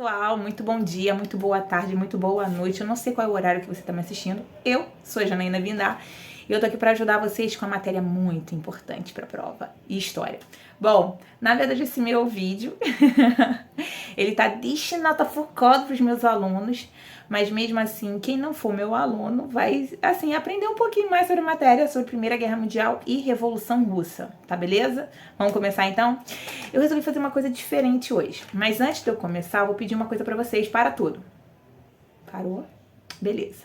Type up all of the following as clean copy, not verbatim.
pessoal, muito bom dia, muito boa tarde, muito boa noite. Eu não sei qual é o horário que você está me assistindo. Eu sou a Janaína Vindar e eu tô aqui para ajudar vocês com uma matéria muito importante para a prova e história. Bom, na verdade esse meu vídeo, ele tá destinado, focado para os meus alunos, mas mesmo assim, quem não for meu aluno vai, assim, aprender um pouquinho mais sobre a matéria, sobre Primeira Guerra Mundial e Revolução Russa, tá beleza? Vamos começar então? Eu resolvi fazer uma coisa diferente hoje, mas antes de eu começar, eu vou pedir uma coisa pra vocês, para tudo. Parou? Beleza.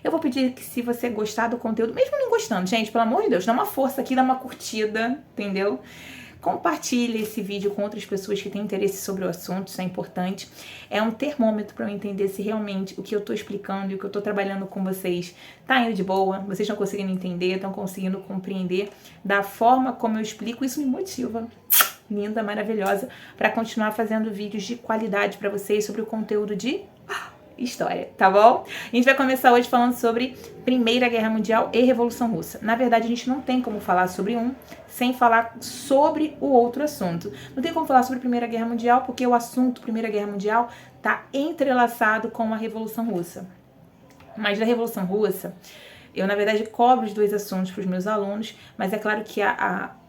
Eu vou pedir que se você gostar do conteúdo, mesmo não gostando, gente, pelo amor de Deus, dá uma força aqui, dá uma curtida, entendeu? Compartilhe esse vídeo com outras pessoas que têm interesse sobre o assunto, isso é importante. É um termômetro para eu entender se realmente o que eu tô explicando e o que eu tô trabalhando com vocês tá indo de boa, vocês estão conseguindo entender, estão conseguindo compreender da forma como eu explico, isso me motiva. Linda, maravilhosa, para continuar fazendo vídeos de qualidade para vocês sobre o conteúdo de história, tá bom? A gente vai começar hoje falando sobre Primeira Guerra Mundial e Revolução Russa. Na verdade, a gente não tem como falar sobre um sem falar sobre o outro assunto. Não tem como falar sobre Primeira Guerra Mundial porque o assunto Primeira Guerra Mundial tá entrelaçado com a Revolução Russa. Mas da Revolução Russa, eu na verdade cobro os dois assuntos para os meus alunos, mas é claro que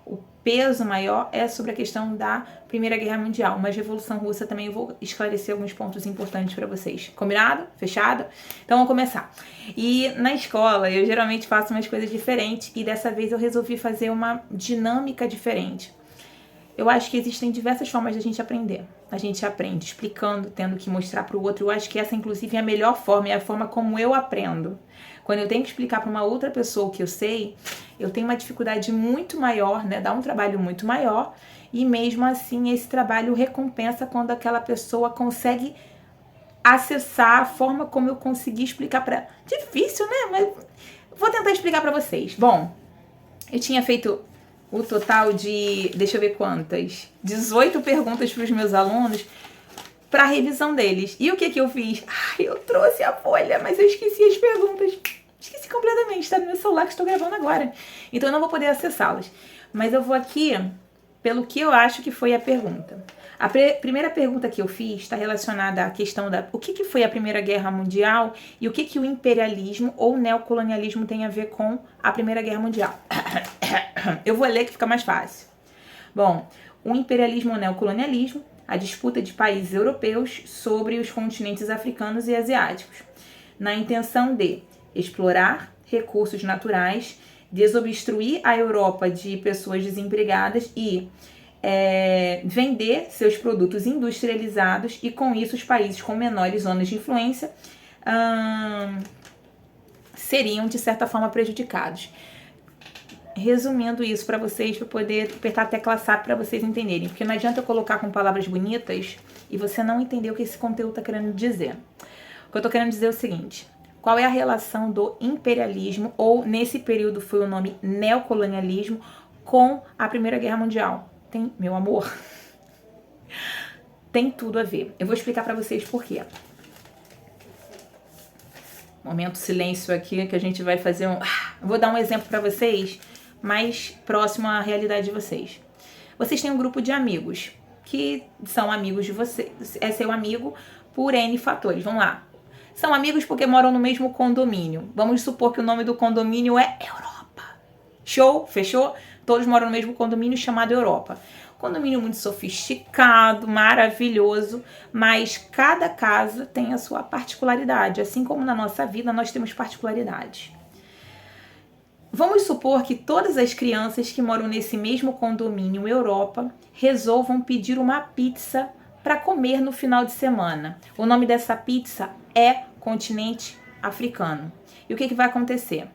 o peso maior é sobre a questão da Primeira Guerra Mundial, mas Revolução Russa também eu vou esclarecer alguns pontos importantes para vocês. Combinado? Fechado? Então vamos começar. E na escola eu geralmente faço umas coisas diferentes e dessa vez eu resolvi fazer uma dinâmica diferente. Eu acho que existem diversas formas de a gente aprender. A gente aprende explicando, tendo que mostrar para o outro. Eu acho que essa, inclusive, é a melhor forma, é a forma como eu aprendo. Quando eu tenho que explicar para uma outra pessoa o que eu sei, eu tenho uma dificuldade muito maior, né? Dá um trabalho muito maior. E mesmo assim, esse trabalho recompensa quando aquela pessoa consegue acessar a forma como eu consegui explicar para... Difícil, né? Mas vou tentar explicar para vocês. Bom, eu tinha feito o total de, deixa eu ver quantas, 18 perguntas para os meus alunos para a revisão deles. E o que eu fiz? Eu trouxe a folha, mas eu esqueci as perguntas. Esqueci completamente, está no meu celular que estou gravando agora. Então eu não vou poder acessá-las. Mas eu vou aqui pelo que eu acho que foi a pergunta. A primeira pergunta que eu fiz está relacionada à questão da o que foi a Primeira Guerra Mundial e o que o imperialismo ou neocolonialismo tem a ver com a Primeira Guerra Mundial. Eu vou ler que fica mais fácil. Bom, o imperialismo ou neocolonialismo, a disputa de países europeus sobre os continentes africanos e asiáticos, na intenção de explorar recursos naturais, desobstruir a Europa de pessoas desempregadas e vender seus produtos industrializados e com isso os países com menores zonas de influência seriam de certa forma prejudicados. Resumindo isso para vocês, para poder apertar a tecla SAP para vocês entenderem, porque não adianta eu colocar com palavras bonitas e você não entender o que esse conteúdo está querendo dizer. O que eu estou querendo dizer é o seguinte: qual é a relação do imperialismo, ou nesse período foi o nome neocolonialismo, com a Primeira Guerra Mundial? Tem, meu amor, tem tudo a ver. Eu vou explicar para vocês por quê. Momento silêncio aqui que a gente vai fazer um... Vou dar um exemplo para vocês mais próximo à realidade de vocês. Vocês têm um grupo de amigos que são amigos de vocês. É seu amigo por N fatores. Vamos lá. São amigos porque moram no mesmo condomínio. Vamos supor que o nome do condomínio é Europa. Show? Fechou? Todos moram no mesmo condomínio chamado Europa. Condomínio muito sofisticado, maravilhoso, mas cada casa tem a sua particularidade. Assim como na nossa vida nós temos particularidades. Vamos supor que todas as crianças que moram nesse mesmo condomínio Europa resolvam pedir uma pizza para comer no final de semana. O nome dessa pizza é Continente Africano. E o que vai acontecer?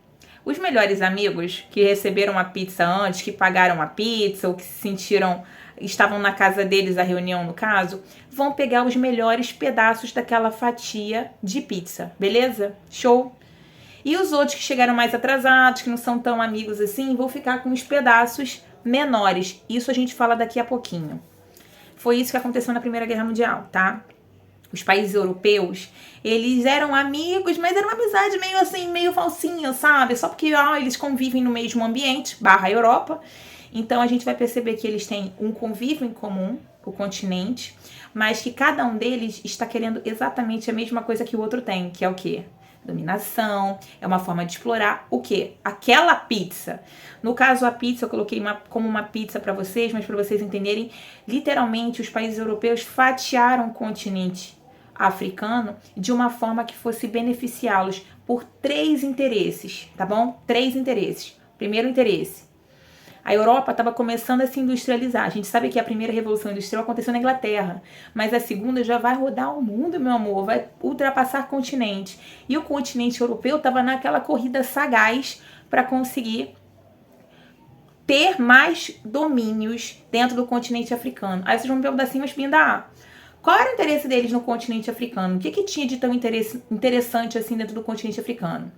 Os melhores amigos que receberam a pizza antes, que pagaram a pizza ou que se sentiram, estavam na casa deles, a reunião no caso, vão pegar os melhores pedaços daquela fatia de pizza, beleza? Show? E os outros que chegaram mais atrasados, que não são tão amigos assim, vão ficar com os pedaços menores. Isso a gente fala daqui a pouquinho. Foi isso que aconteceu na Primeira Guerra Mundial, tá? Os países europeus, eles eram amigos, mas era uma amizade meio assim, meio falsinha, sabe? Só porque eles convivem no mesmo ambiente, / Europa, Então a gente vai perceber que eles têm um convívio em comum, o continente, mas que cada um deles está querendo exatamente a mesma coisa que o outro tem, que é o quê? Dominação, é uma forma de explorar o quê? Aquela pizza. No caso, a pizza eu coloquei como uma pizza para vocês, mas para vocês entenderem, literalmente os países europeus fatiaram o continente africano de uma forma que fosse beneficiá-los por 3 interesses, tá bom? 3 interesses. Primeiro interesse, a Europa estava começando a se industrializar. A gente sabe que a primeira revolução industrial aconteceu na Inglaterra, mas a segunda já vai rodar o mundo, meu amor, vai ultrapassar continente. E o continente europeu estava naquela corrida sagaz para conseguir ter mais domínios dentro do continente africano. Aí vocês vão me perguntar assim, mas Pinda, qual era o interesse deles no continente africano? O que tinha de tão interessante assim dentro do continente africano?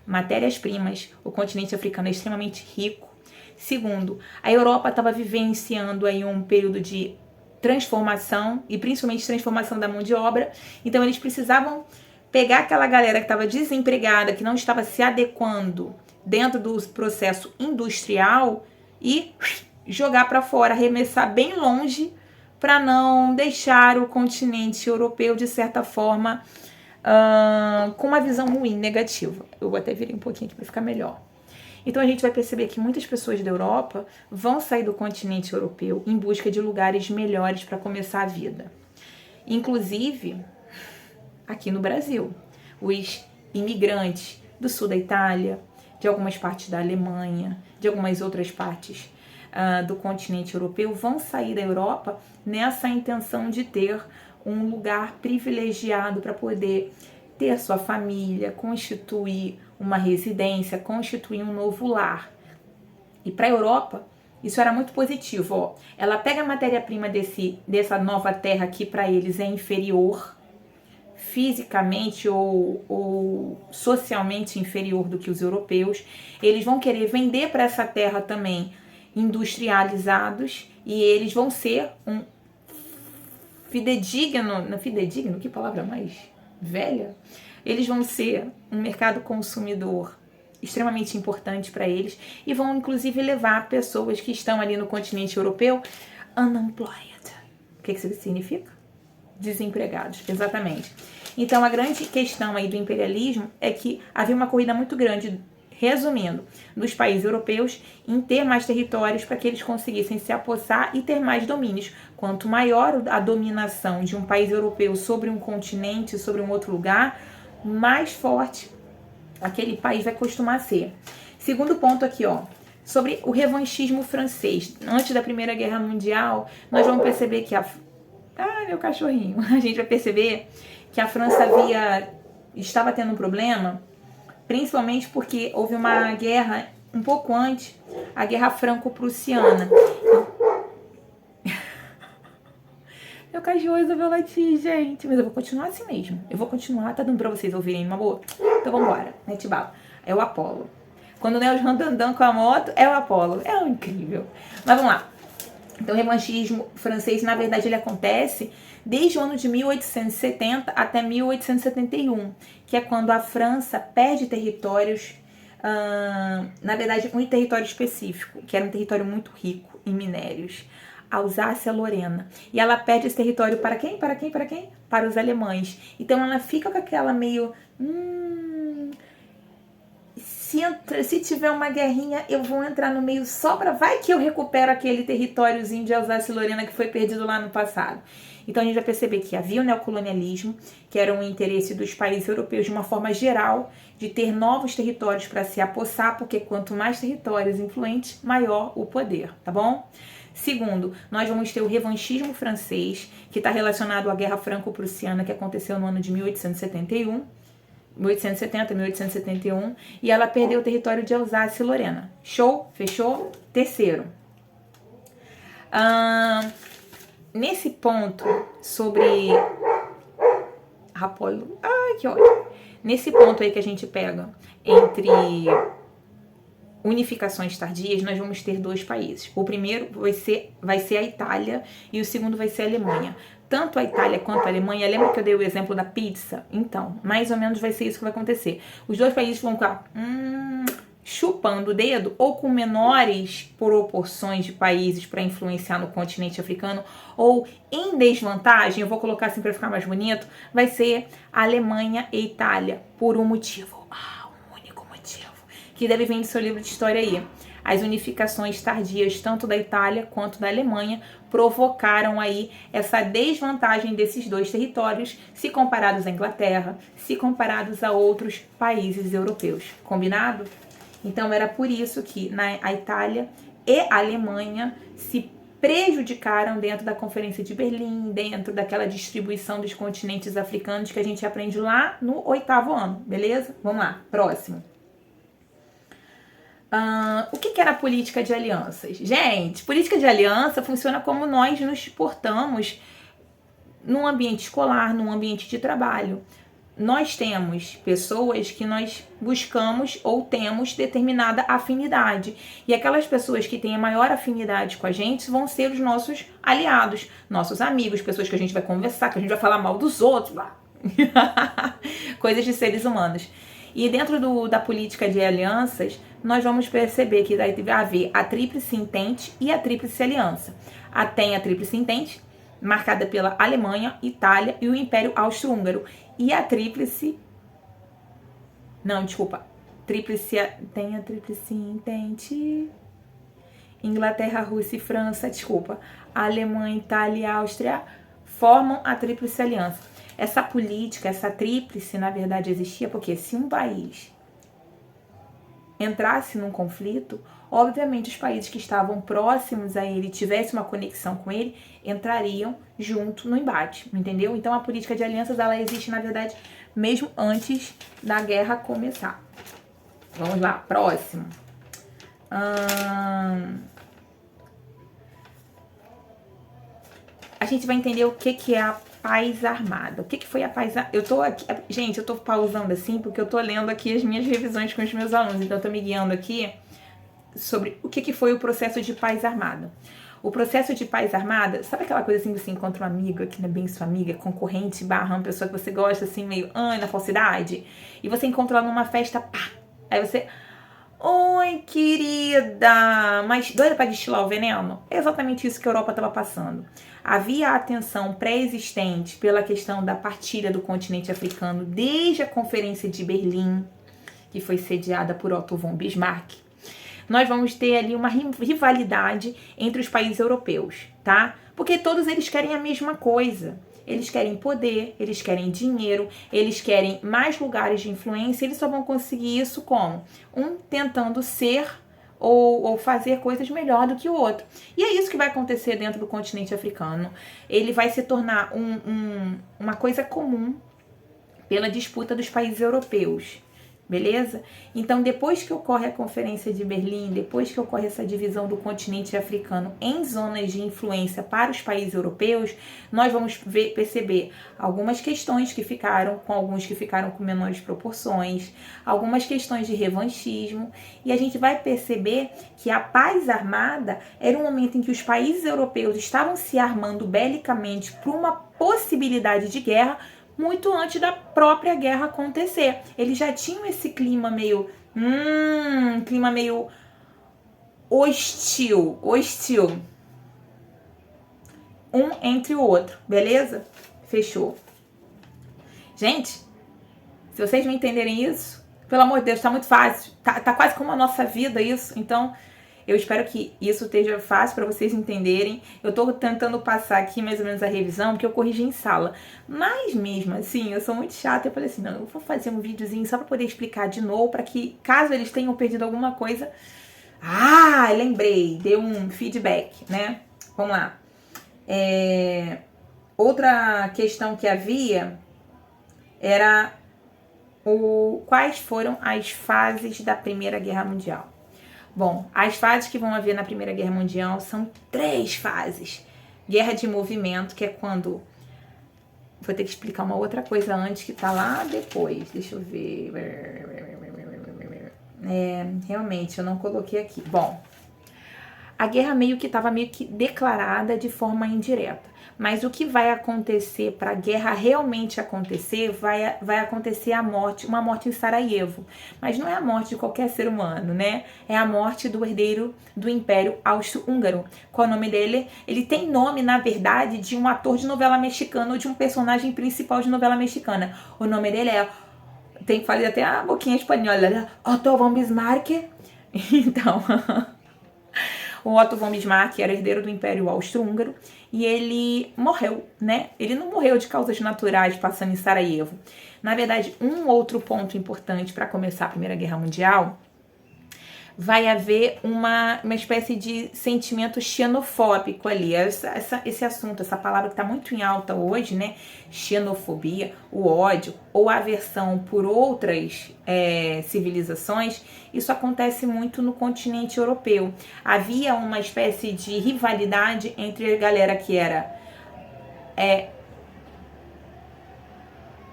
Matérias-primas. O continente africano é extremamente rico. Segundo, a Europa estava vivenciando aí um período de transformação, e principalmente transformação da mão de obra, então eles precisavam pegar aquela galera que estava desempregada, que não estava se adequando dentro do processo industrial e jogar para fora, arremessar bem longe, para não deixar o continente europeu, de certa forma, com uma visão ruim, negativa. Eu vou até virar um pouquinho aqui para ficar melhor. Então a gente vai perceber que muitas pessoas da Europa vão sair do continente europeu em busca de lugares melhores para começar a vida. Inclusive, aqui no Brasil, os imigrantes do sul da Itália, de algumas partes da Alemanha, de algumas outras partes do continente europeu, vão sair da Europa nessa intenção de ter um lugar privilegiado para poder ter sua família, constituir uma residência, constituir um novo lar. E para a Europa, isso era muito positivo. Ó. Ela pega a matéria-prima dessa nova terra que para eles é inferior, fisicamente ou socialmente inferior do que os europeus. Eles vão querer vender para essa terra também industrializados e eles vão ser um fidedigno, que palavra mais velha? Eles vão ser um mercado consumidor extremamente importante para eles e vão inclusive levar pessoas que estão ali no continente europeu unemployed. O que isso significa? Desempregados, exatamente. Então a grande questão aí do imperialismo é que havia uma corrida muito grande, resumindo, dos países europeus em ter mais territórios para que eles conseguissem se apossar e ter mais domínios. Quanto maior a dominação de um país europeu sobre um continente, sobre um outro lugar, mais forte aquele país vai costumar ser. Segundo ponto aqui, ó, sobre o revanchismo francês. Antes da Primeira Guerra Mundial, nós vamos perceber que meu cachorrinho. A gente vai perceber que a França estava tendo um problema, principalmente porque houve uma guerra um pouco antes, a Guerra Franco-Prussiana. Meu cachorro resolveu latir, gente. Mas eu vou continuar assim mesmo. Eu vou continuar, tá dando pra vocês ouvirem numa boa? Então vambora, mete bala. É o Apolo. Quando o Neo andando com a moto, é o Apolo. É um incrível. Mas vamos lá. Então o revanchismo francês, na verdade, ele acontece desde o ano de 1870 até 1871, que é quando a França perde territórios, na verdade, um território específico, que era um território muito rico em minérios, a Alsácia-Lorena. E ela perde esse território para quem? Para quem? Para quem? Para os alemães. Então ela fica com aquela meio... Se tiver uma guerrinha, eu vou entrar no meio só para... Vai que eu recupero aquele territóriozinho de Alsácia-Lorena que foi perdido lá no passado. Então a gente vai perceber que havia o neocolonialismo, que era um interesse dos países europeus de uma forma geral, de ter novos territórios para se apossar, porque quanto mais territórios influentes, maior o poder, tá bom? Segundo, nós vamos ter o revanchismo francês, que está relacionado à Guerra Franco-Prussiana, que aconteceu no ano de 1871, 1870, 1871, e ela perdeu o território de Alsácia-Lorena. Show? Fechou? Terceiro. Nesse ponto sobre Apolo, que ótimo. Nesse ponto aí que a gente pega entre unificações tardias, nós vamos ter 2 países. O primeiro vai ser a Itália e o segundo vai ser a Alemanha. Tanto a Itália quanto a Alemanha, lembra que eu dei o exemplo da pizza? Então, mais ou menos vai ser isso que vai acontecer. Os 2 países vão ficar chupando o dedo ou com menores proporções de países para influenciar no continente africano, ou em desvantagem, eu vou colocar assim para ficar mais bonito, vai ser Alemanha e Itália, por um motivo. Um único motivo, que deve vir do seu livro de história aí. As unificações tardias, tanto da Itália quanto da Alemanha, provocaram aí essa desvantagem desses dois territórios, se comparados à Inglaterra, se comparados a outros países europeus. Combinado? Então era por isso que a Itália e a Alemanha se prejudicaram dentro da Conferência de Berlim, dentro daquela distribuição dos continentes africanos que a gente aprende lá no 8º ano, beleza? Vamos lá, próximo. O que era a política de alianças? Gente, política de aliança funciona como nós nos portamos num ambiente escolar, num ambiente de trabalho. Nós temos pessoas que nós buscamos ou temos determinada afinidade. E aquelas pessoas que têm a maior afinidade com a gente vão ser os nossos aliados, nossos amigos, pessoas que a gente vai conversar, que a gente vai falar mal dos outros. Coisas de seres humanos. E dentro da política de alianças, nós vamos perceber que vai haver a Tríplice Entente e a Tríplice Aliança. Tem a Tríplice Entente, marcada pela Alemanha, Itália e o Império Austro-Húngaro. E a Tríplice... Não, desculpa. Tem a Tríplice Entente... Inglaterra, Rússia e França, desculpa. Alemanha, Itália e Áustria formam a Tríplice Aliança. Essa política, essa tríplice, na verdade, existia porque se um país entrasse num conflito, obviamente os países que estavam próximos a ele, tivessem uma conexão com ele, entrariam junto no embate, entendeu? Então a política de alianças, ela existe, na verdade, mesmo antes da guerra começar. Vamos lá, próximo. A gente vai entender o que é a paz armada. O que foi a paz armada? Eu tô aqui, gente, eu tô pausando assim porque eu tô lendo aqui as minhas revisões com os meus alunos, então eu tô me guiando aqui sobre o que foi o processo de paz armada. O processo de paz armada, sabe aquela coisa assim que você encontra uma amiga que não é bem sua amiga, concorrente, uma pessoa que você gosta assim, meio na falsidade, e você encontra ela numa festa, pá, aí você... Oi, querida! Mas doida pra destilar o veneno? É exatamente isso que a Europa estava passando. Havia a atenção pré-existente pela questão da partilha do continente africano desde a Conferência de Berlim, que foi sediada por Otto von Bismarck. Nós vamos ter ali uma rivalidade entre os países europeus, tá? Porque todos eles querem a mesma coisa. Eles querem poder, eles querem dinheiro, eles querem mais lugares de influência. Eles só vão conseguir isso como? Um tentando ser ou fazer coisas melhor do que o outro. E é isso que vai acontecer dentro do continente africano. Ele vai se tornar uma coisa comum pela disputa dos países europeus. Beleza? Então, depois que ocorre a Conferência de Berlim, depois que ocorre essa divisão do continente africano em zonas de influência para os países europeus, nós vamos perceber algumas questões que ficaram, com alguns que ficaram com menores proporções, algumas questões de revanchismo, e a gente vai perceber que a paz armada era um momento em que os países europeus estavam se armando belicamente para uma possibilidade de guerra, muito antes da própria guerra acontecer. Eles já tinham esse clima meio hostil um entre o outro, beleza? Fechou. Gente, se vocês não entenderem isso, pelo amor de Deus, tá muito fácil, tá quase como a nossa vida isso, então eu espero que isso esteja fácil para vocês entenderem. Eu tô tentando passar aqui mais ou menos a revisão, porque eu corrigi em sala. Mas mesmo assim, eu sou muito chata. Eu falei assim, não, eu vou fazer um videozinho só para poder explicar de novo, para que, caso eles tenham perdido alguma coisa... lembrei, deu um feedback, né? Vamos lá. Outra questão que havia era quais foram as fases da Primeira Guerra Mundial. Bom, as fases que vão haver na Primeira Guerra Mundial são 3 fases. Guerra de movimento, que é quando... Vou ter que explicar uma outra coisa antes, que tá lá depois. Deixa eu ver. Realmente, eu não coloquei aqui. Bom, A guerra meio que estava meio que declarada de forma indireta. Mas o que vai acontecer para a guerra realmente acontecer, vai acontecer uma morte em Sarajevo. Mas não é a morte de qualquer ser humano, né? É a morte do herdeiro do Império Austro-Húngaro. Qual é o nome dele? Ele tem nome, na verdade, de um ator de novela mexicana ou de um personagem principal de novela mexicana. O nome dele é... Tem que fazer até a boquinha espanhola, né? Otto von Bismarck. Então... O Otto von Bismarck era herdeiro do Império Austro-Húngaro e ele morreu, né? Ele não morreu de causas naturais passando em Sarajevo. Na verdade, um outro ponto importante para começar a Primeira Guerra Mundial, vai haver uma espécie de sentimento xenofóbico ali. Esse assunto, essa palavra que está muito em alta hoje, né? Xenofobia, o ódio ou a aversão por outras civilizações, isso acontece muito no continente europeu. Havia uma espécie de rivalidade entre a galera que era...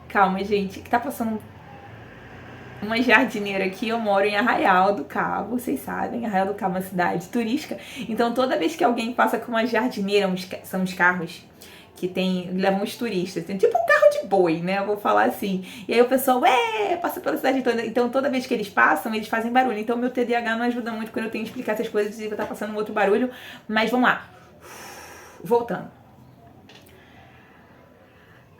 Calma, gente, que tá passando uma jardineira aqui. Eu moro em Arraial do Cabo, vocês sabem, Arraial do Cabo é uma cidade turística, então toda vez que alguém passa com uma jardineira, são os carros que levam os turistas, tem tipo um carro de boi, né, eu vou falar assim, e aí o pessoal, passa pela cidade toda, então toda vez que eles passam, eles fazem barulho, então meu TDAH não ajuda muito quando eu tenho que explicar essas coisas e tá passando um outro barulho, mas vamos lá, voltando.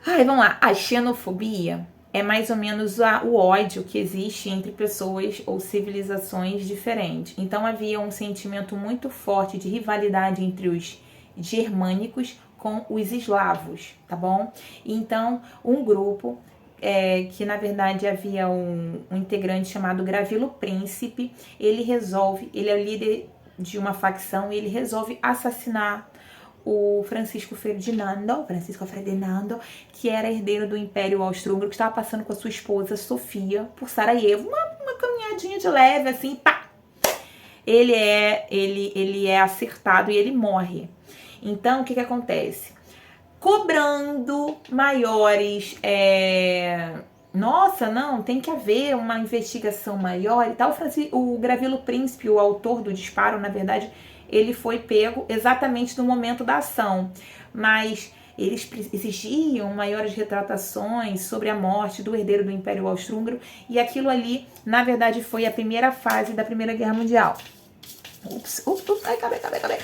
Vamos lá, a xenofobia é mais ou menos o ódio que existe entre pessoas ou civilizações diferentes. Então havia um sentimento muito forte de rivalidade entre os germânicos com os eslavos, tá bom? Então um grupo que na verdade havia um integrante chamado Gravilo Príncipe, ele é o líder de uma facção e ele resolve assassinar o Francisco Ferdinando, que era herdeiro do Império Austro-Húngaro, que estava passando com a sua esposa Sofia por Sarajevo, uma caminhadinha de leve, assim, pá! Ele é acertado e ele morre. Então, o que acontece? Cobrando maiores... Nossa, não, tem que haver uma investigação maior e tal. O Gravilo Príncipe, o autor do disparo, na verdade... ele foi pego exatamente no momento da ação, mas eles exigiam maiores retratações sobre a morte do herdeiro do Império Austro-Húngaro, e aquilo ali, na verdade, foi a primeira fase da Primeira Guerra Mundial.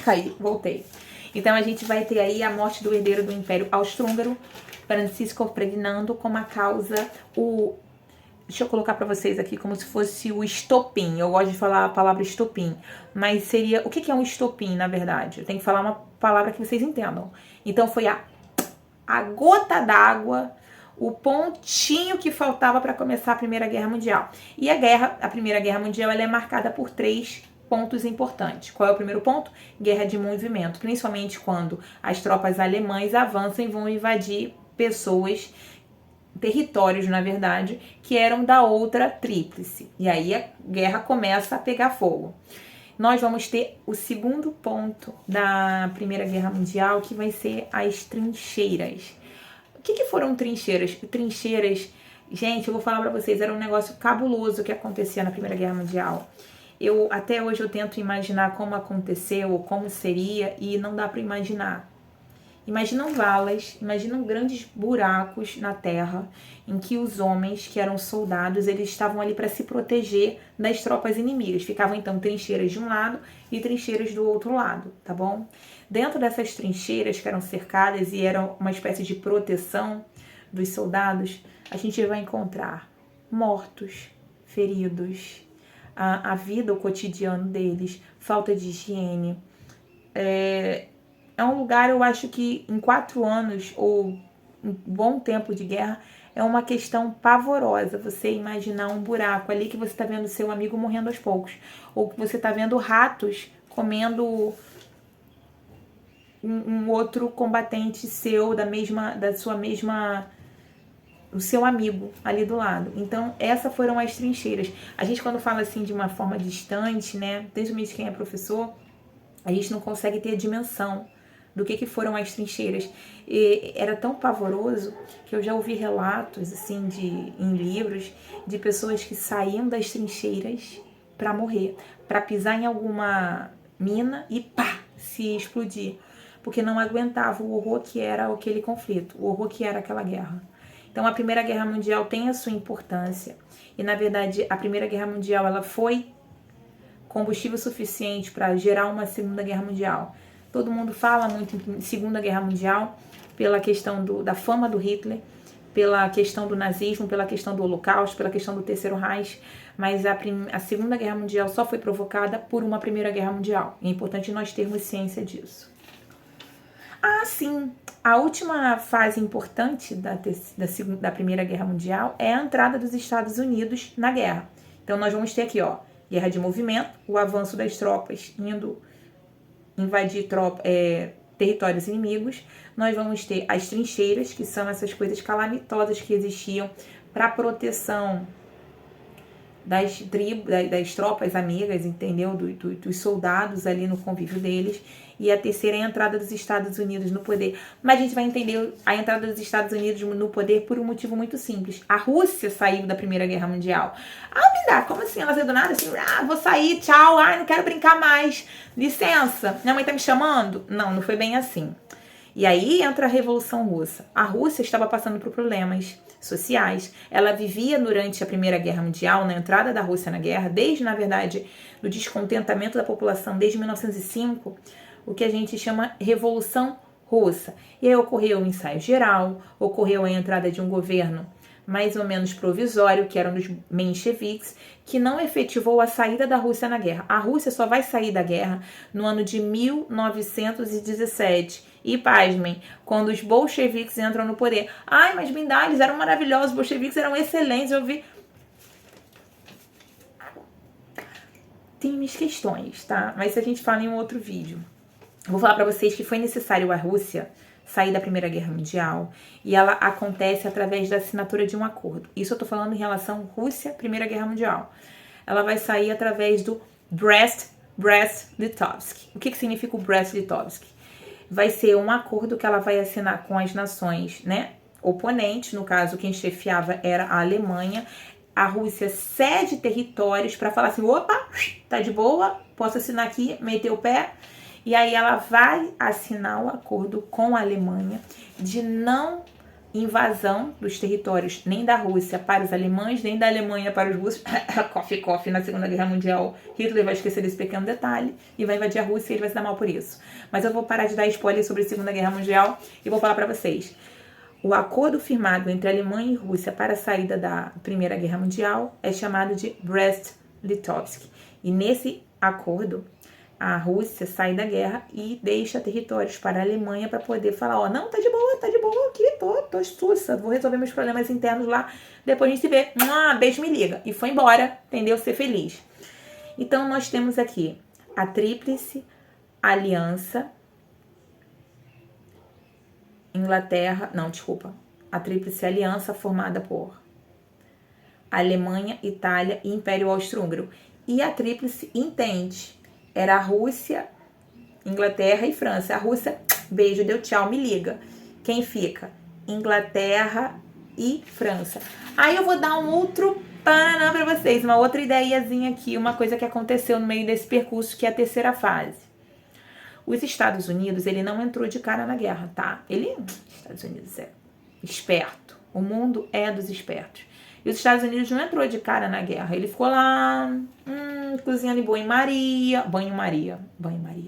Caí, voltei. Então a gente vai ter aí a morte do herdeiro do Império Austro-Húngaro, Francisco Ferdinando, como a causa, deixa eu colocar para vocês aqui como se fosse o estopim. Eu gosto de falar a palavra estopim, mas seria... O que é um estopim, na verdade? Eu tenho que falar uma palavra que vocês entendam. Então foi a gota d'água, o pontinho que faltava para começar a Primeira Guerra Mundial. E a Primeira Guerra Mundial, ela é marcada por 3 pontos importantes. Qual é o primeiro ponto? Guerra de movimento, principalmente quando as tropas alemãs avançam e vão invadir territórios, na verdade, que eram da outra tríplice. E aí a guerra começa a pegar fogo. Nós vamos ter o segundo ponto da Primeira Guerra Mundial, que vai ser as trincheiras. O que foram trincheiras? Trincheiras, gente, eu vou falar pra vocês, era um negócio cabuloso que acontecia na Primeira Guerra Mundial. Até hoje eu tento imaginar como aconteceu, ou como seria, e não dá pra imaginar. Imaginam valas, imaginam grandes buracos na terra, em que os homens, que eram soldados, eles estavam ali para se proteger das tropas inimigas. Ficavam então trincheiras de um lado e trincheiras do outro lado, tá bom? Dentro dessas trincheiras que eram cercadas e eram uma espécie de proteção dos soldados, a gente vai encontrar mortos, feridos, a vida, o cotidiano deles, falta de higiene. É um lugar, eu acho que em 4 anos ou um bom tempo de guerra, é uma questão pavorosa você imaginar um buraco ali que você está vendo seu amigo morrendo aos poucos, ou que você está vendo ratos comendo um outro combatente seu, o seu amigo ali do lado. Então, essas foram as trincheiras. A gente, quando fala assim de uma forma distante, né, principalmente quem é professor, a gente não consegue ter a dimensão do que foram as trincheiras. E era tão pavoroso que eu já ouvi relatos assim em livros de pessoas que saíam das trincheiras para morrer, para pisar em mina e pá, se explodir. Porque não aguentava o horror que era aquele conflito, o horror que era aquela guerra. Então a Primeira Guerra Mundial tem a sua importância. E na verdade a Primeira Guerra Mundial ela foi combustível suficiente para gerar uma Segunda Guerra Mundial. Todo mundo fala muito em Segunda Guerra Mundial pela questão da fama do Hitler, pela questão do nazismo, pela questão do Holocausto, pela questão do Terceiro Reich, mas a Segunda Guerra Mundial só foi provocada por uma Primeira Guerra Mundial. É importante nós termos ciência disso. Ah, sim, a última fase importante da Primeira Guerra Mundial é a entrada dos Estados Unidos na guerra. Então nós vamos ter aqui, ó, guerra de movimento, o avanço das tropas indo invadir territórios inimigos. Nós vamos ter as trincheiras, que são essas coisas calamitosas que existiam para proteção das tropas amigas, entendeu? Dos soldados ali no convívio deles. E a terceira é a entrada dos Estados Unidos no poder. Mas a gente vai entender a entrada dos Estados Unidos no poder por um motivo muito simples. A Rússia saiu da Primeira Guerra Mundial. Ah, Bindá, como assim? Ela saiu do nada? Assim, vou sair, tchau, não quero brincar mais. Licença, minha mãe tá me chamando? Não, não foi bem assim. E aí entra a Revolução Russa. A Rússia estava passando por problemas sociais. Ela vivia durante a Primeira Guerra Mundial, na entrada da Rússia na guerra, desde, na verdade, do descontentamento da população, desde 1905, o que a gente chama Revolução Russa. E aí ocorreu o ensaio geral, ocorreu a entrada de um governo mais ou menos provisório, que eram dos mencheviques, que não efetivou a saída da Rússia na guerra. A Rússia só vai sair da guerra no ano de 1917. E pasmem, quando os bolcheviques entram no poder. Ai, mas Bindá, eles eram maravilhosos, os bolcheviques eram excelentes, eu vi. Tem minhas questões, tá? Mas a gente fala em um outro vídeo. Vou falar pra vocês que foi necessário a Rússia sair da Primeira Guerra Mundial e ela acontece através da assinatura de um acordo. Isso eu tô falando em relação Rússia, Primeira Guerra Mundial. Ela vai sair através do Brest-Litovsk. O que significa o Brest-Litovsk? Vai ser um acordo que ela vai assinar com as nações, né, oponentes. No caso, quem chefiava era a Alemanha. A Rússia cede territórios para falar assim, opa, tá de boa, posso assinar aqui, meter o pé. E aí ela vai assinar o acordo com a Alemanha de não invasão dos territórios nem da Rússia para os alemães, nem da Alemanha para os russos. Coffee, na Segunda Guerra Mundial, Hitler vai esquecer desse pequeno detalhe e vai invadir a Rússia e ele vai se dar mal por isso. Mas eu vou parar de dar spoiler sobre a Segunda Guerra Mundial e vou falar para vocês. O acordo firmado entre Alemanha e Rússia para a saída da Primeira Guerra Mundial é chamado de Brest-Litovsk. E nesse acordo, a Rússia sai da guerra e deixa territórios para a Alemanha para poder falar, ó, não, tá de boa aqui, tô sussa, vou resolver meus problemas internos lá, depois a gente se vê, beijo, me liga. E foi embora, entendeu? Ser feliz. Então, nós temos aqui a Tríplice Aliança, a Tríplice Aliança formada por Alemanha, Itália e Império Austro-Húngaro. E a Tríplice Entente. Era a Rússia, Inglaterra e França. A Rússia, beijo, deu tchau, me liga. Quem fica? Inglaterra e França. Aí eu vou dar um outro paraná pra vocês, uma outra ideiazinha aqui, uma coisa que aconteceu no meio desse percurso, que é a terceira fase. Os Estados Unidos, ele não entrou de cara na guerra, tá? Estados Unidos é esperto. O mundo é dos espertos. E os Estados Unidos não entrou de cara na guerra. Ele ficou lá, cozinhando em banho-maria,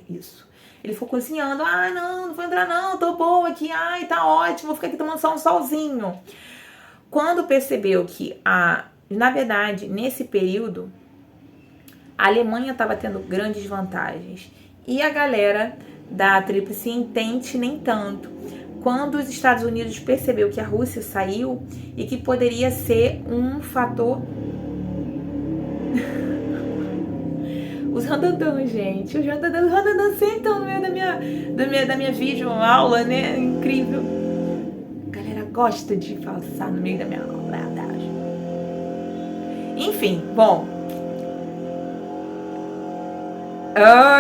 isso. Ele ficou cozinhando, não vou entrar não, tô boa aqui, tá ótimo, vou ficar aqui tomando só um solzinho. Quando percebeu que, na verdade, nesse período, a Alemanha estava tendo grandes vantagens e a galera da Tríplice Entente nem tanto. Quando os Estados Unidos percebeu que a Rússia saiu e que poderia ser um fator... Os randandãs, gente. Os randandãs sempre estão no meio da minha vídeo aula, né? Incrível. A galera gosta de passar no meio da minha aula. Enfim, bom.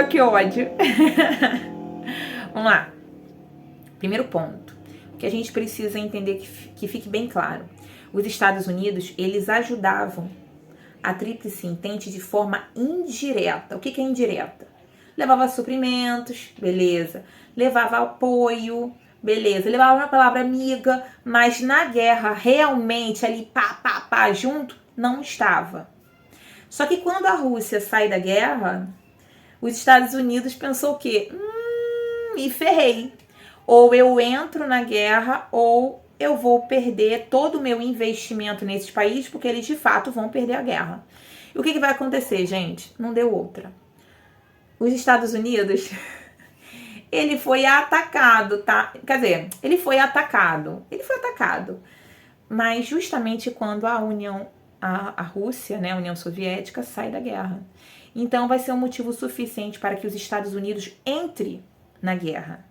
Que ódio. Vamos lá. Primeiro ponto, que a gente precisa entender que fique bem claro. Os Estados Unidos, eles ajudavam a Tríplice Entente de forma indireta. O que é indireta? levava suprimentos, beleza. Levava apoio, beleza. Levava uma palavra amiga, mas na guerra, realmente, ali, pá, junto, não estava. Só que quando a Rússia sai da guerra, os Estados Unidos pensou o quê? Me ferrei. Ou eu entro na guerra, ou eu vou perder todo o meu investimento nesses países, porque eles de fato vão perder a guerra. E o que vai acontecer, gente? Não deu outra. Os Estados Unidos, ele foi atacado, tá? Quer dizer, ele foi atacado. Mas justamente quando a Rússia, né, a União Soviética, sai da guerra. Então vai ser um motivo suficiente para que os Estados Unidos entre na guerra.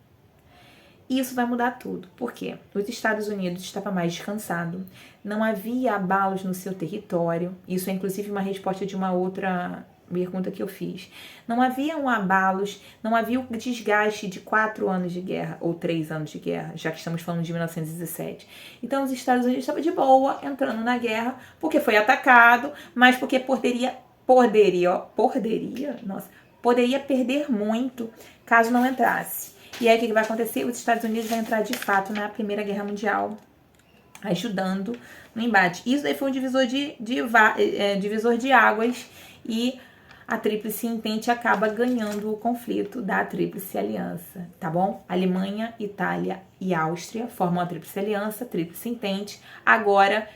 E isso vai mudar tudo. Por quê? Os Estados Unidos estavam mais descansados, não havia abalos no seu território. Isso é inclusive uma resposta de uma outra pergunta que eu fiz. Não havia abalos, não havia o desgaste de 4 anos de guerra, ou 3 anos de guerra, já que estamos falando de 1917. Então os Estados Unidos estavam de boa, entrando na guerra, porque foi atacado, mas porque poderia perder muito caso não entrasse. E aí o que vai acontecer? Os Estados Unidos vão entrar de fato na Primeira Guerra Mundial, ajudando no embate. Isso daí foi um divisor de águas, e a Tríplice Entente acaba ganhando o conflito da Tríplice Aliança, tá bom? Alemanha, Itália e Áustria formam a Tríplice Aliança, Tríplice Entente, agora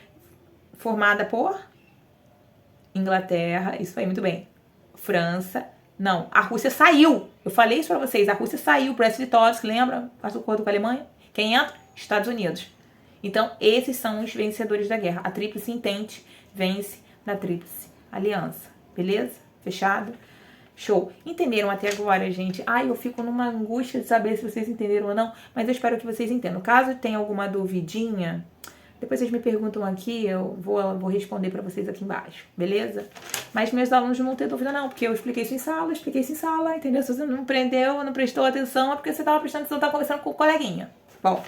formada por Inglaterra, isso aí, muito bem, França. Não, a Rússia saiu. Eu falei isso pra vocês. A Rússia saiu pro Brest-Litovsk, lembra? Faz o acordo com a Alemanha. Quem entra? Estados Unidos. Então, esses são os vencedores da guerra. A Tríplice Entente vence na Tríplice Aliança. Beleza? Fechado? Show. Entenderam até agora, gente? Ai, eu fico numa angústia de saber se vocês entenderam ou não, mas eu espero que vocês entendam. Caso tenha alguma duvidinha, depois vocês me perguntam aqui, eu vou responder pra vocês aqui embaixo, beleza? Mas meus alunos não vão ter dúvida não, porque eu expliquei isso em sala, entendeu? Se você não aprendeu, não prestou atenção, é porque você estava prestando atenção, estava conversando com o coleguinha. Bom,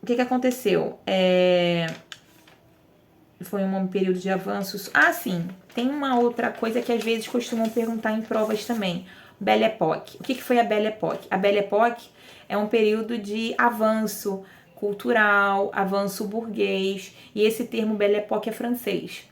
o que aconteceu? Foi um período de avanços. Ah, sim, tem uma outra coisa que às vezes costumam perguntar em provas também. Belle Époque. O que foi a Belle Époque? A Belle Époque é um período de avanço cultural, avanço burguês, e esse termo Belle Époque é francês.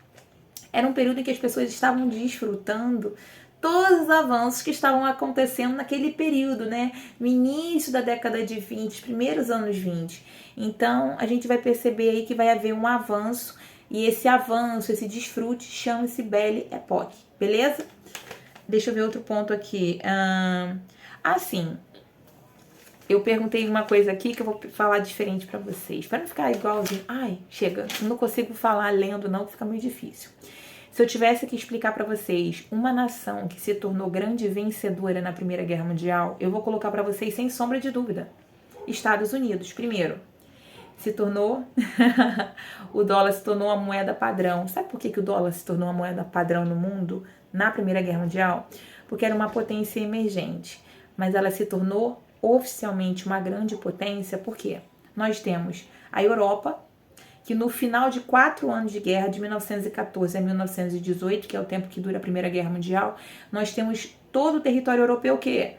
Era um período em que as pessoas estavam desfrutando todos os avanços que estavam acontecendo naquele período, né? No início da década de 20, primeiros anos 20. Então, a gente vai perceber aí que vai haver um avanço, e esse avanço, esse desfrute, chama-se Belle Époque, beleza? Deixa eu ver outro ponto aqui. Assim, eu perguntei uma coisa aqui que eu vou falar diferente pra vocês. Pra não ficar igualzinho. Ai, chega, não consigo falar lendo não, fica muito difícil. Se eu tivesse que explicar pra vocês uma nação que se tornou grande vencedora na Primeira Guerra Mundial, eu vou colocar pra vocês sem sombra de dúvida. Estados Unidos, primeiro. Se tornou... o dólar se tornou a moeda padrão. Sabe por que o dólar se tornou a moeda padrão no mundo na Primeira Guerra Mundial? Porque era uma potência emergente. Mas ela se tornou oficialmente uma grande potência, porque nós temos a Europa, que no final de 4 anos de guerra, de 1914 a 1918, que é o tempo que dura a Primeira Guerra Mundial, nós temos todo o território europeu que...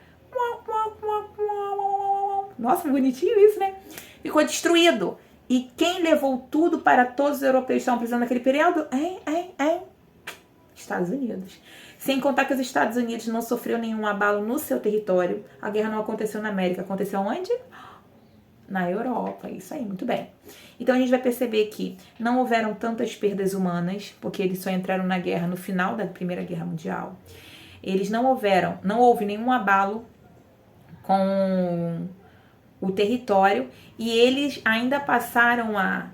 Nossa, bonitinho isso, né? Ficou destruído. E quem levou tudo para todos os europeus que estavam precisando naquele período? Estados Unidos. Sem contar que os Estados Unidos não sofreu nenhum abalo no seu território. A guerra não aconteceu na América. Aconteceu onde? Na Europa. Isso aí, muito bem. Então a gente vai perceber que não houveram tantas perdas humanas, porque eles só entraram na guerra no final da Primeira Guerra Mundial. Não houve nenhum abalo com o território, e eles ainda passaram a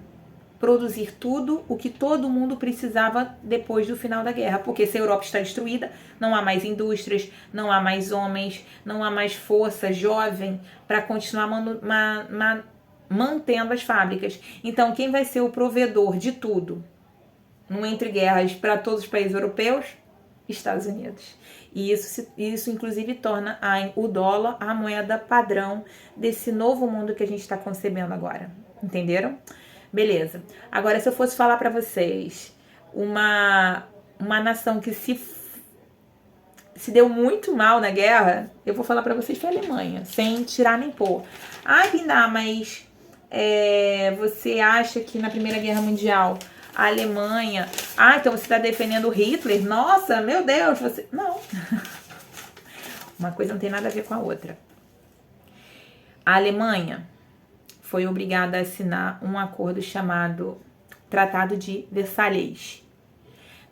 produzir tudo o que todo mundo precisava depois do final da guerra, porque se a Europa está destruída, não há mais indústrias, não há mais homens, não há mais força jovem para continuar mantendo as fábricas. Então, quem vai ser o provedor de tudo no entre guerras para todos os países europeus? Estados Unidos. E isso inclusive torna o dólar a moeda padrão desse novo mundo que a gente está concebendo agora. Entenderam? Beleza. Agora, se eu fosse falar para vocês uma nação que se se deu muito mal na guerra, eu vou falar pra vocês, foi a Alemanha, sem tirar nem pôr. Ai, Biná, mas você acha que na Primeira Guerra Mundial a Alemanha... Ah, então você está defendendo Hitler? Nossa, meu Deus, você... Não. Uma coisa não tem nada a ver com a outra. A Alemanha foi obrigada a assinar um acordo chamado Tratado de Versalhes.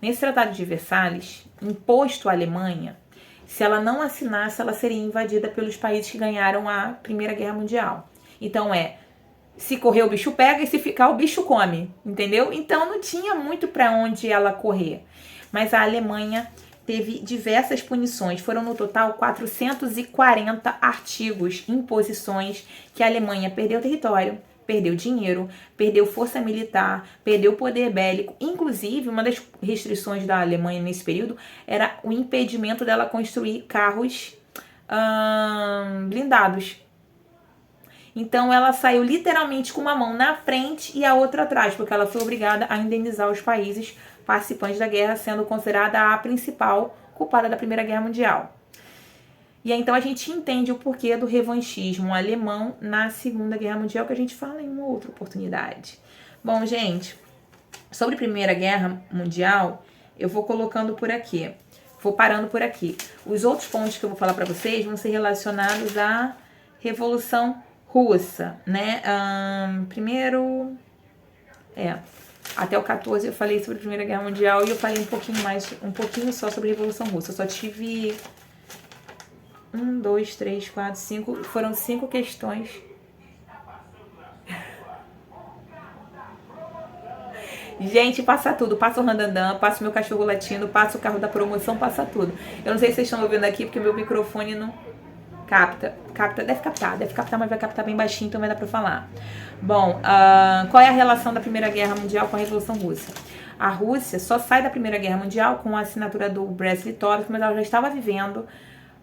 Nesse Tratado de Versalhes, imposto à Alemanha, se ela não assinasse, ela seria invadida pelos países que ganharam a Primeira Guerra Mundial. Então se correr o bicho pega e se ficar o bicho come, entendeu? Então não tinha muito para onde ela correr. Mas a Alemanha teve diversas punições, foram no total 440 artigos, imposições, que a Alemanha perdeu território, perdeu dinheiro, perdeu força militar, perdeu poder bélico. Inclusive, uma das restrições da Alemanha nesse período era o impedimento dela construir carros blindados. Então ela saiu literalmente com uma mão na frente e a outra atrás, porque ela foi obrigada a indenizar os países participantes da guerra, sendo considerada a principal culpada da Primeira Guerra Mundial. E aí, então a gente entende o porquê do revanchismo alemão na Segunda Guerra Mundial, que a gente fala em uma outra oportunidade. Bom, gente, sobre a Primeira Guerra Mundial, eu vou colocando por aqui, vou parando por aqui. Os outros pontos que eu vou falar para vocês vão ser relacionados à Revolução Russa, né? Primeiro, até o 14 eu falei sobre a Primeira Guerra Mundial e eu falei um pouquinho só sobre a Revolução Russa. Eu só tive 1, 2, 3, 4, 5, foram 5 questões. Gente, passa tudo, passa o randandã, passa o meu cachorro latindo, passa o carro da promoção, passa tudo. Eu não sei se vocês estão ouvindo aqui porque meu microfone não capta, deve captar, mas vai captar bem baixinho, então vai dar pra falar. Bom, qual é a relação da Primeira Guerra Mundial com a Revolução Russa? A Rússia só sai da Primeira Guerra Mundial com a assinatura do Brest-Litovsk, mas ela já estava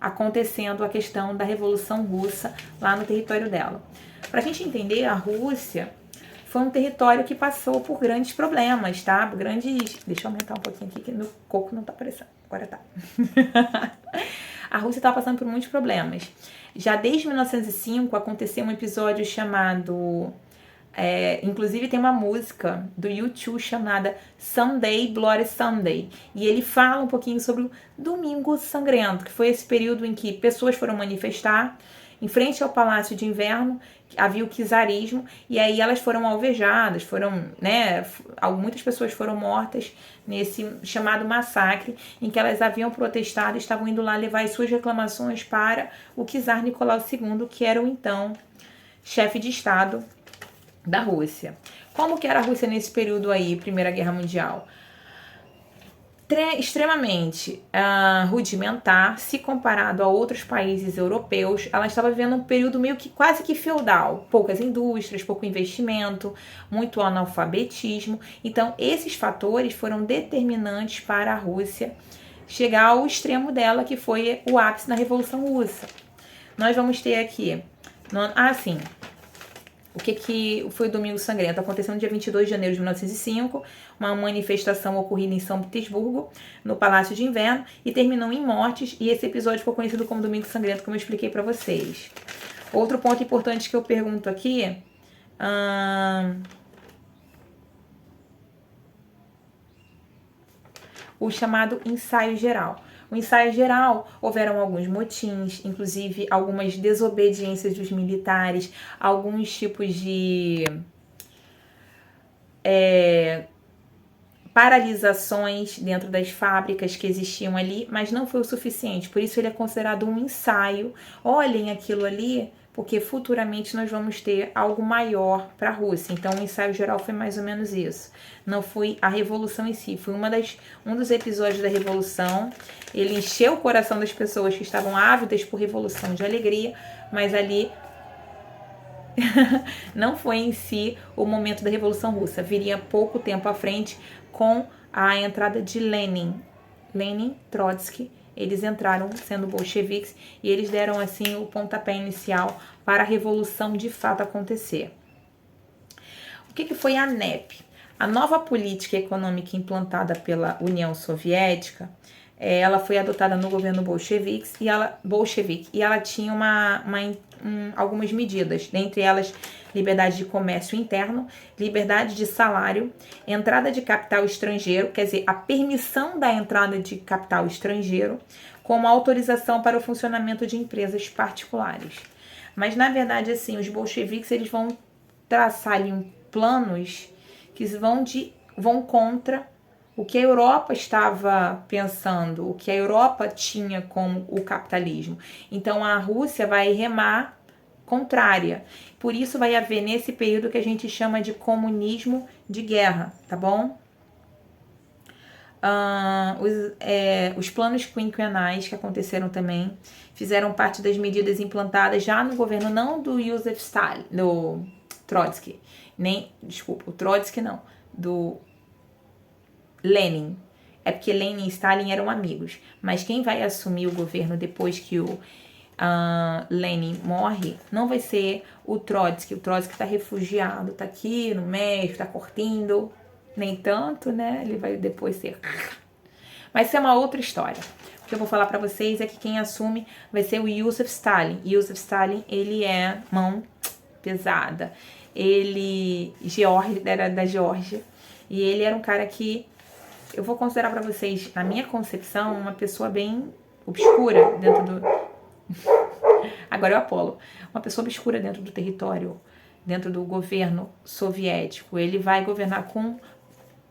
acontecendo a questão da Revolução Russa lá no território dela. Pra gente entender, a Rússia foi um território que passou por grandes problemas, tá? Deixa eu aumentar um pouquinho aqui, que meu coco não tá aparecendo. Agora tá. A Rússia estava passando por muitos problemas. Já desde 1905 aconteceu um episódio chamado... inclusive tem uma música do U2 chamada Sunday, Bloody Sunday. E ele fala um pouquinho sobre o Domingo Sangrento, que foi esse período em que pessoas foram manifestar em frente ao Palácio de Inverno, havia o czarismo, e aí elas foram alvejadas, muitas pessoas foram mortas nesse chamado massacre, em que elas haviam protestado e estavam indo lá levar as suas reclamações para o czar Nicolau II, que era o então chefe de Estado da Rússia. Como que era a Rússia nesse período aí, Primeira Guerra Mundial? Extremamente rudimentar, se comparado a outros países europeus. Ela estava vivendo um período meio que quase que feudal, poucas indústrias, pouco investimento, muito analfabetismo. Então esses fatores foram determinantes para a Rússia chegar ao extremo dela, que foi o ápice na Revolução Russa. Nós vamos ter aqui, o que foi o Domingo Sangrento? Aconteceu no dia 22 de janeiro de 1905, uma manifestação ocorrida em São Petersburgo, no Palácio de Inverno, e terminou em mortes, e esse episódio ficou conhecido como Domingo Sangrento, como eu expliquei para vocês. Outro ponto importante que eu pergunto aqui... o chamado ensaio geral. O ensaio geral, houveram alguns motins, inclusive algumas desobediências dos militares, alguns tipos de paralisações dentro das fábricas que existiam ali, mas não foi o suficiente, por isso ele é considerado um ensaio. Olhem aquilo ali, porque futuramente nós vamos ter algo maior para a Rússia. Então o ensaio geral foi mais ou menos isso. Não foi a revolução em si, foi um dos episódios da revolução. Ele encheu o coração das pessoas que estavam ávidas por revolução de alegria, mas ali não foi em si o momento da Revolução Russa. Viria pouco tempo à frente com a entrada de Lenin, Trotsky. Eles entraram sendo bolcheviques e eles deram assim o pontapé inicial para a revolução de fato acontecer. O que foi a NEP? A nova política econômica implantada pela União Soviética Ela foi adotada no governo bolchevique e ela tinha algumas medidas, dentre elas liberdade de comércio interno, liberdade de salário, entrada de capital estrangeiro, quer dizer, a permissão da entrada de capital estrangeiro, como autorização para o funcionamento de empresas particulares. Mas, na verdade, assim, os bolcheviques eles vão traçar ali planos que vão contra o que a Europa estava pensando, o que a Europa tinha como o capitalismo. Então, a Rússia vai remar contrária. Por isso vai haver nesse período que a gente chama de comunismo de guerra, tá bom? Os planos quinquenais que aconteceram também fizeram parte das medidas implantadas já no governo, não do Joseph Stalin, do Trotsky, o Trotsky não, do Lenin. É porque Lenin e Stalin eram amigos, mas quem vai assumir o governo depois que o Lenin morre, não vai ser o Trotsky. O Trotsky tá refugiado, tá aqui no México, tá curtindo, nem tanto, né? Ele vai depois ser... Mas isso é uma outra história. O que eu vou falar pra vocês é que quem assume vai ser o Joseph Stalin. Joseph Stalin, ele é mão pesada. Ele era da Geórgia e ele era um cara que eu vou considerar pra vocês, na minha concepção, uma pessoa bem obscura dentro do... Agora é o Apolo. Uma pessoa obscura dentro do território, dentro do governo soviético. Ele vai governar com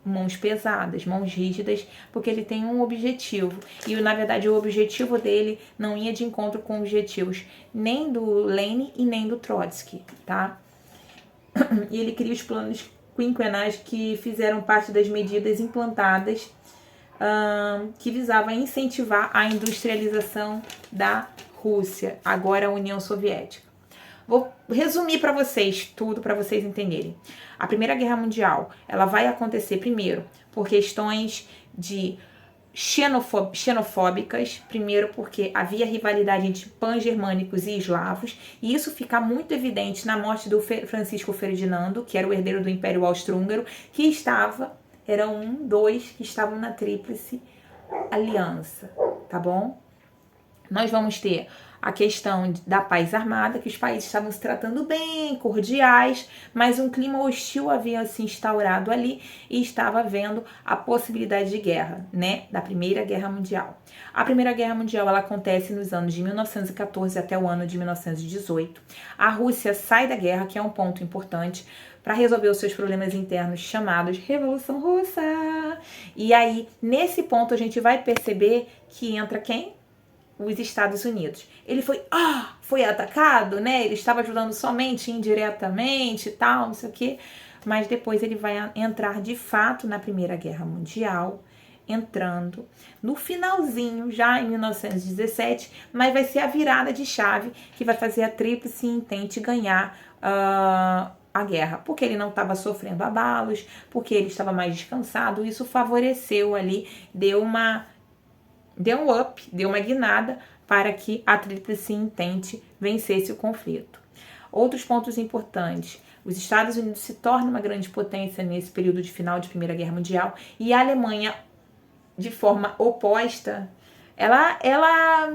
mãos pesadas, mãos rígidas, porque ele tem um objetivo. E, na verdade, o objetivo dele não ia de encontro com objetivos nem do Lenin e nem do Trotsky, tá? E ele cria os planos quinquenais que fizeram parte das medidas implantadas que visavam incentivar a industrialização da Rússia, agora a União Soviética. Vou resumir para vocês tudo, para vocês entenderem. A Primeira Guerra Mundial, ela vai acontecer primeiro por questões de xenofóbicas, primeiro porque havia rivalidade entre pan-germânicos e eslavos, e isso fica muito evidente na morte do Francisco Ferdinando, que era o herdeiro do Império Austro-Húngaro, que eram dois que estavam na Tríplice Aliança, tá bom? Nós vamos ter a questão da paz armada, que os países estavam se tratando bem, cordiais, mas um clima hostil havia se instaurado ali e estava havendo a possibilidade de guerra, né, da Primeira Guerra Mundial. A Primeira Guerra Mundial, ela acontece nos anos de 1914 até o ano de 1918. A Rússia sai da guerra, que é um ponto importante, para resolver os seus problemas internos, chamados Revolução Russa. E aí, nesse ponto, a gente vai perceber que entra quem? Os Estados Unidos. Ele foi atacado, né? Ele estava ajudando somente indiretamente e tal, não sei o quê. Mas depois ele vai entrar de fato na Primeira Guerra Mundial, entrando no finalzinho, já em 1917, mas vai ser a virada de chave que vai fazer a Tríplice Entente ganhar a guerra, porque ele não estava sofrendo abalos, porque ele estava mais descansado. Isso favoreceu ali, deu um up, deu uma guinada para que a Tríplice Entente vencesse o conflito. Outros pontos importantes. Os Estados Unidos se tornam uma grande potência nesse período de final de Primeira Guerra Mundial e a Alemanha, de forma oposta,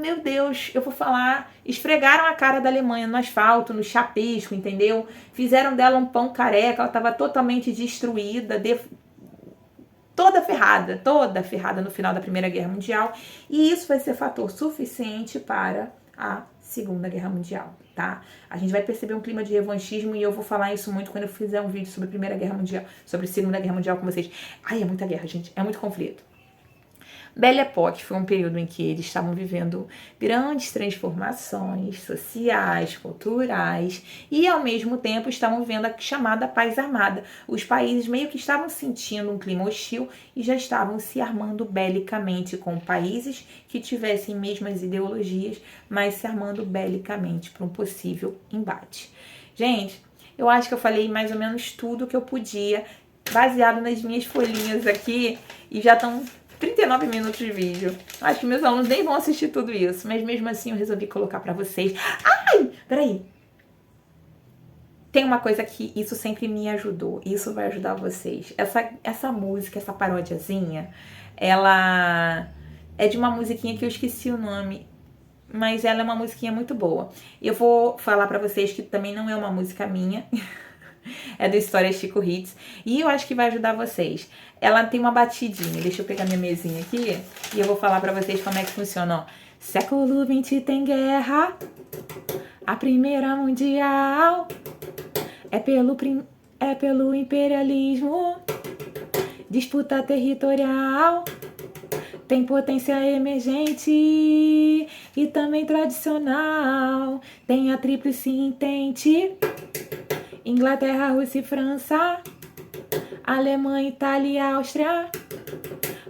meu Deus, eu vou falar, esfregaram a cara da Alemanha no asfalto, no chapisco, entendeu? Fizeram dela um pão careca, ela estava totalmente destruída, toda ferrada no final da Primeira Guerra Mundial, e isso vai ser fator suficiente para a Segunda Guerra Mundial, tá? A gente vai perceber um clima de revanchismo e eu vou falar isso muito quando eu fizer um vídeo sobre a Primeira Guerra Mundial, sobre a Segunda Guerra Mundial com vocês. Ai, é muita guerra, gente, é muito conflito. Belle Époque foi um período em que eles estavam vivendo grandes transformações sociais, culturais e, ao mesmo tempo, estavam vivendo a chamada paz armada. Os países meio que estavam sentindo um clima hostil e já estavam se armando belicamente com países que tivessem mesmas ideologias, mas se armando belicamente para um possível embate. Gente, eu acho que eu falei mais ou menos tudo que eu podia, baseado nas minhas folhinhas aqui, e já estão 39 minutos de vídeo. Acho que meus alunos nem vão assistir tudo isso, mas mesmo assim eu resolvi colocar pra vocês. Ai, peraí. Tem uma coisa que isso sempre me ajudou, e isso vai ajudar vocês. Essa música, essa parodiazinha, ela É de uma musiquinha que eu esqueci o nome, mas ela é uma musiquinha muito boa. Eu vou falar pra vocês que também não é uma música minha, é do História Chico Hits, e eu acho que vai ajudar vocês. Ela tem uma batidinha, deixa eu pegar minha mesinha aqui, e eu vou falar pra vocês como é que funciona, ó. Século XX tem guerra, a Primeira Mundial, é pelo imperialismo, disputa territorial, tem potência emergente e também tradicional. Tem a tríplice entente, Inglaterra, Rússia e França, Alemanha, Itália e Áustria,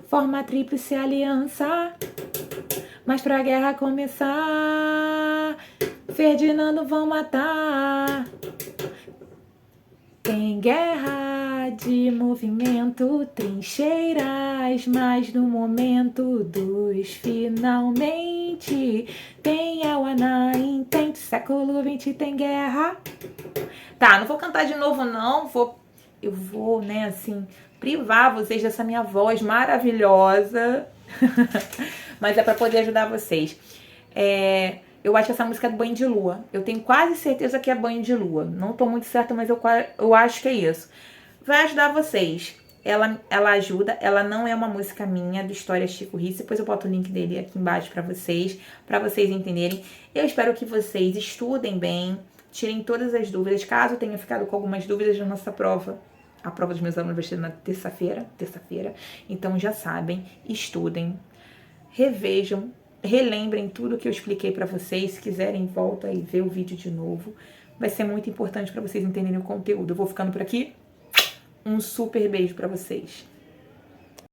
forma a tríplice aliança. Mas pra guerra começar, Ferdinando vão matar. Tem guerra de movimento, trincheiras, mas no momento dos finalmente tem El Aná, intente, século XX tem guerra. Tá, não vou cantar de novo não, eu vou, né, assim, privar vocês dessa minha voz maravilhosa, mas é pra poder ajudar vocês. Eu acho que essa música é do Banho de Lua. Eu tenho quase certeza que é Banho de Lua. Não tô muito certa, mas eu acho que é isso. Vai ajudar vocês. Ela ajuda. Ela não é uma música minha, do História Chico Hits. Depois eu boto o link dele aqui embaixo pra vocês entenderem. Eu espero que vocês estudem bem, tirem todas as dúvidas. Caso tenha ficado com algumas dúvidas na nossa prova, a prova dos meus alunos vai ser na terça-feira. Então já sabem, estudem, revejam, relembrem tudo que eu expliquei pra vocês. Se quiserem, volta e ver o vídeo de novo. Vai ser muito importante pra vocês entenderem o conteúdo. Eu vou ficando por aqui. Um super beijo pra vocês.